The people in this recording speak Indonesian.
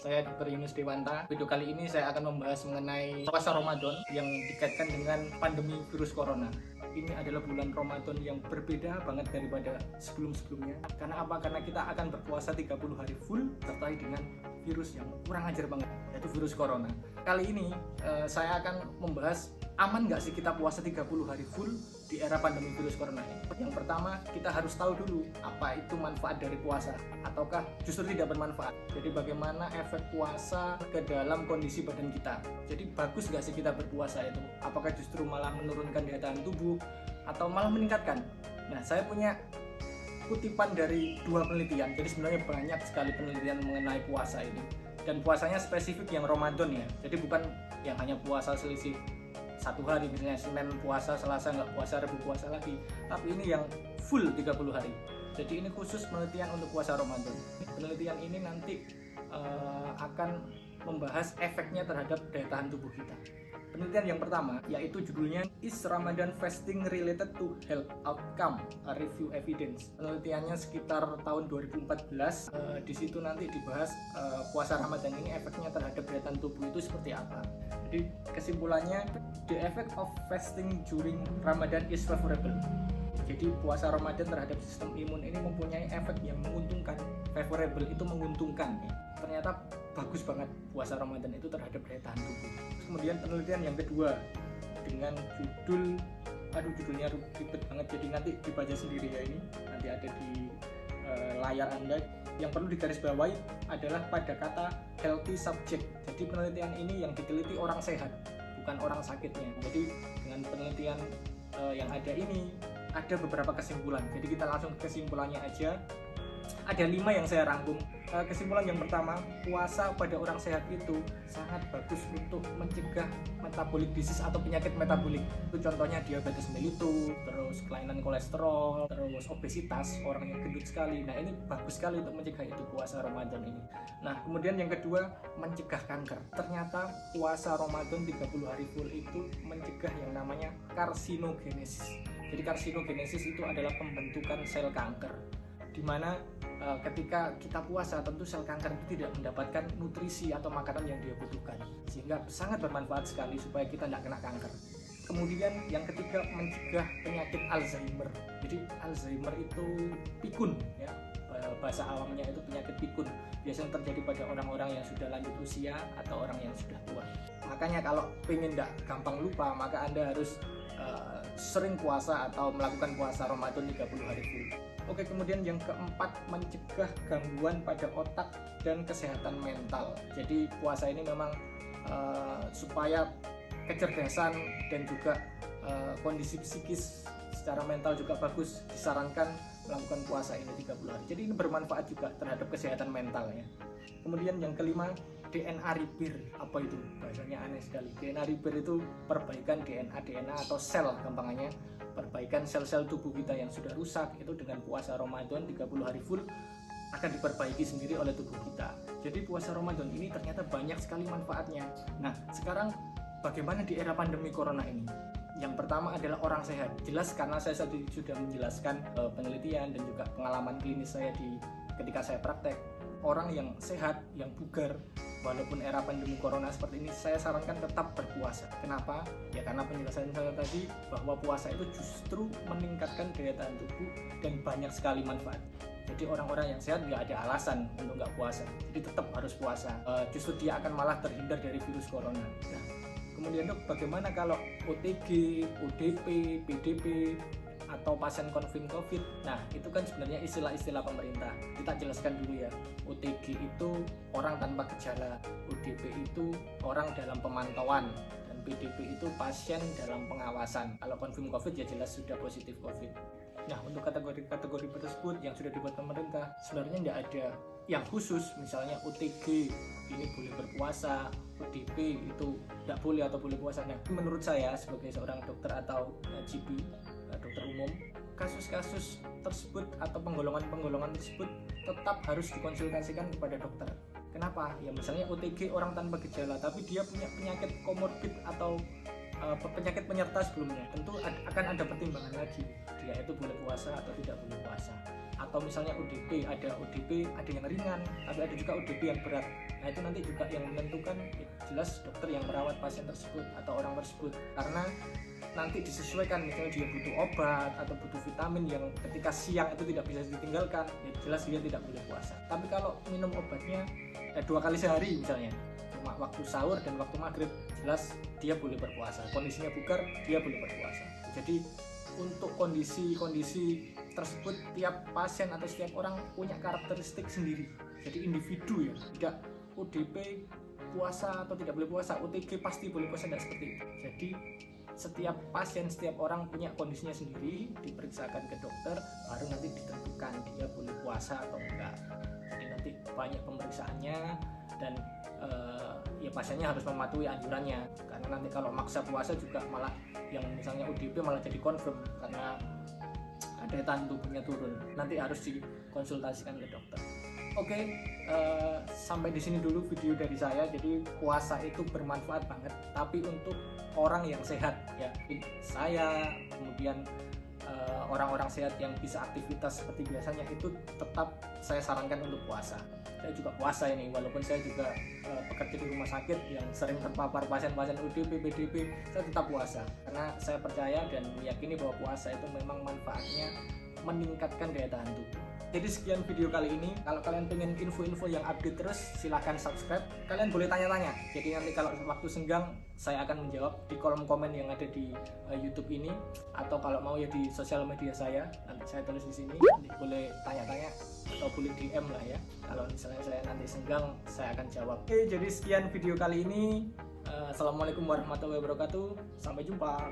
Saya Dr. Yunus Dewanta. Video kali ini saya akan membahas mengenai puasa Ramadan yang dikaitkan dengan pandemi virus corona. Ini adalah bulan Ramadan yang berbeda banget daripada sebelum-sebelumnya. Karena apa? Karena kita akan berpuasa 30 hari full terkait dengan virus yang kurang ajar banget, yaitu virus corona. Kali ini saya akan membahas aman nggak sih kita puasa 30 hari full di era pandemi virus corona ini. Yang pertama, kita harus tahu dulu apa itu manfaat dari puasa, ataukah justru tidak bermanfaat. Jadi bagaimana efek puasa ke dalam kondisi badan kita. Jadi bagus nggak sih kita berpuasa itu? Apakah justru malah menurunkan daya tahan tubuh atau malah meningkatkan? Nah, saya punya kutipan dari 2 penelitian. Jadi sebenarnya banyak sekali penelitian mengenai puasa ini. Dan puasanya spesifik yang Ramadan ya. Jadi bukan yang hanya puasa selisih 1 hari, misalnya Senin puasa, Selasa nggak puasa, Rabu puasa lagi. Tapi ini yang full 30 hari. Jadi ini khusus penelitian untuk puasa Ramadan. Penelitian ini nanti akan membahas efeknya terhadap daya tahan tubuh kita. Penelitian yang pertama yaitu judulnya Is Ramadan Fasting Related to Health Outcome? A Review Evidence. Penelitiannya sekitar tahun 2014. Di situ nanti dibahas puasa Ramadan ini efeknya terhadap daya tahan tubuh itu seperti apa. Jadi kesimpulannya, the effect of fasting during Ramadan is favorable. Jadi puasa Ramadan terhadap sistem imun ini mempunyai efek yang menguntungkan. Favorable itu menguntungkan ya. Ternyata bagus banget puasa Ramadan itu terhadap daya tahan tubuh. Kemudian penelitian yang kedua dengan judulnya ribet banget, jadi nanti dibaca sendiri ya, ini nanti ada di layar Anda. Yang perlu digarisbawahi adalah pada kata healthy subject. Jadi penelitian ini yang diteliti orang sehat, bukan orang sakitnya. Jadi dengan penelitian yang ada ini ada beberapa kesimpulan. Jadi kita langsung ke kesimpulannya aja. Ada 5 yang saya rangkum. Kesimpulan yang pertama, puasa pada orang sehat itu sangat bagus untuk mencegah metabolic disease atau penyakit metabolik. Itu contohnya diabetes mellitus, terus kelainan kolesterol, terus obesitas, orang yang gendut sekali. Nah, ini bagus sekali untuk mencegah itu puasa Ramadan ini. Nah, kemudian yang kedua, mencegah kanker. Ternyata puasa Ramadan 30 hari full itu mencegah yang namanya karsinogenesis. Jadi karsinogenesis itu adalah pembentukan sel kanker, di mana ketika kita puasa tentu sel kanker itu tidak mendapatkan nutrisi atau makanan yang dia butuhkan, sehingga sangat bermanfaat sekali supaya kita tidak kena kanker. Kemudian yang ketiga, mencegah penyakit Alzheimer. Jadi Alzheimer itu pikun ya, bahasa awamnya itu penyakit pikun, biasanya terjadi pada orang-orang yang sudah lanjut usia atau orang yang sudah tua. Makanya kalau pengen tidak gampang lupa, maka Anda harus sering puasa atau melakukan puasa Ramadan 30 hari full. Oke, kemudian yang keempat, mencegah gangguan pada otak dan kesehatan mental. Jadi puasa ini memang supaya kecerdasan dan juga kondisi psikis secara mental juga bagus, disarankan melakukan puasa ini 30 hari. Jadi ini bermanfaat juga terhadap kesehatan mental ya. Kemudian yang kelima, DNA repair. Apa itu? Bahasanya aneh sekali. DNA repair itu perbaikan DNA atau sel, gampangannya perbaikan sel-sel tubuh kita yang sudah rusak. Itu dengan puasa Ramadan 30 hari full akan diperbaiki sendiri oleh tubuh kita. Jadi puasa Ramadan ini ternyata banyak sekali manfaatnya. Nah, sekarang bagaimana di era pandemi corona ini? Yang pertama adalah orang sehat. Jelas karena saya sudah menjelaskan penelitian dan juga pengalaman klinis saya ketika saya praktek. Orang yang sehat, yang bugar, walaupun era pandemi corona seperti ini, saya sarankan tetap berpuasa. Kenapa? Ya karena penjelasan saya tadi bahwa puasa itu justru meningkatkan daya tahan tubuh dan banyak sekali manfaat. Jadi orang-orang yang sehat nggak ada alasan untuk nggak puasa. Jadi tetap harus puasa. Justru dia akan malah terhindar dari virus corona. Nah, kemudian dok, bagaimana kalau OTG, ODP, PDP, atau pasien confirm COVID? Nah, itu kan sebenarnya istilah-istilah pemerintah. Kita jelaskan dulu ya. OTG itu orang tanpa gejala, ODP itu orang dalam pemantauan, dan PDP itu pasien dalam pengawasan. Kalau confirm COVID ya jelas sudah positif COVID. Nah, untuk kategori-kategori tersebut yang sudah dibuat pemerintah, sebenarnya tidak ada yang khusus. Misalnya OTG ini boleh berpuasa, ODP itu tidak boleh atau boleh puasa. Nah, menurut saya sebagai seorang dokter atau GP, dokter umum, kasus-kasus tersebut atau penggolongan-penggolongan tersebut tetap harus dikonsultasikan kepada dokter. Kenapa? Ya misalnya OTG orang tanpa gejala, tapi dia punya penyakit komorbid atau penyakit penyerta sebelumnya, tentu akan ada pertimbangan lagi, dia itu boleh puasa atau tidak boleh puasa. Atau misalnya ODP, ada yang ringan, tapi ada juga ODP yang berat. Nah itu nanti juga yang menentukan jelas dokter yang merawat pasien tersebut atau orang tersebut, karena nanti disesuaikan, misalnya dia butuh obat atau butuh vitamin yang ketika siang itu tidak bisa ditinggalkan, ya jelas dia tidak boleh puasa. Tapi kalau minum obatnya 2 kali sehari misalnya, cuma waktu sahur dan waktu maghrib, jelas dia boleh berpuasa. Kondisinya bugar, dia boleh berpuasa. Jadi untuk kondisi-kondisi tersebut tiap pasien atau setiap orang punya karakteristik sendiri, jadi individu ya, tidak ODP puasa atau tidak boleh puasa, OTG pasti boleh puasa, tidak seperti itu. Jadi setiap pasien, setiap orang punya kondisinya sendiri, diperiksakan ke dokter, baru nanti ditentukan dia boleh puasa atau enggak. Jadi nanti banyak pemeriksaannya dan ya pasiennya harus mematuhi anjurannya, karena nanti kalau maksa puasa juga malah yang misalnya ODP malah jadi confirm karena daya tahan tubuhnya turun, nanti harus dikonsultasikan ke dokter. Oke, sampai di sini dulu video dari saya. Jadi puasa itu bermanfaat banget, tapi untuk orang yang sehat ya, saya kemudian orang-orang sehat yang bisa aktivitas seperti biasanya, itu tetap saya sarankan untuk puasa. Saya juga puasa ini, walaupun saya juga bekerja di rumah sakit yang sering terpapar pasien-pasien ODP, PDP, saya tetap puasa karena saya percaya dan meyakini bahwa puasa itu memang manfaatnya meningkatkan daya tahan tubuh. Jadi sekian video kali ini. Kalau kalian pengen info-info yang update terus, silahkan subscribe. Kalian boleh tanya-tanya. Jadi nanti kalau waktu senggang, saya akan menjawab di kolom komen yang ada di YouTube ini, atau kalau mau ya di sosial media saya. Nanti saya tulis di sini. Nanti boleh tanya-tanya atau boleh DM lah ya. Kalau misalnya saya nanti senggang, saya akan jawab. Oke, jadi sekian video kali ini. Assalamualaikum warahmatullahi wabarakatuh. Sampai jumpa.